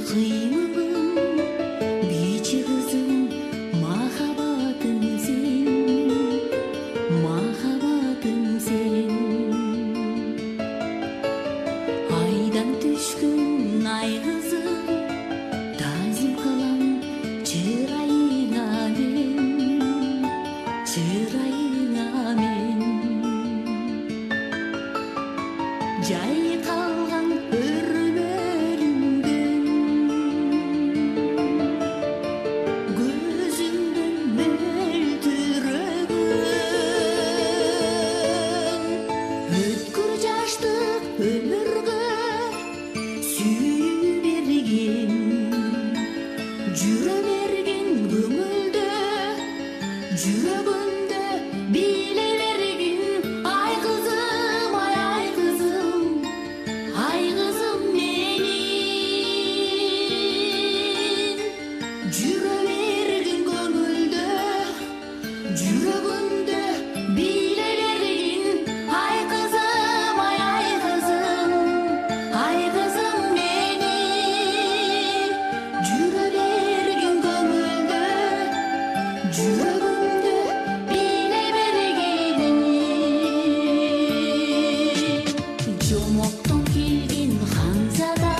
кыймылым бийчи кызым махабатым сен айдан түшкөн ай кызым тазим кылам чырайыңа мен жайкалган өрмөлүңдөн көзүңдөн мөлтүрөгөн өткүр жаштык өмүргө сүйүү берген жүрө берген көңүлдө жүрөгүндө бийлей бергин ай кызым ай кызым менин жүрө бергин көңүлдө жүрөгүндө бийлей бергин ай кызым менин жүрө бергин көңүлдө жүрөгүндө бийлей бергин жомоктон келген ханзада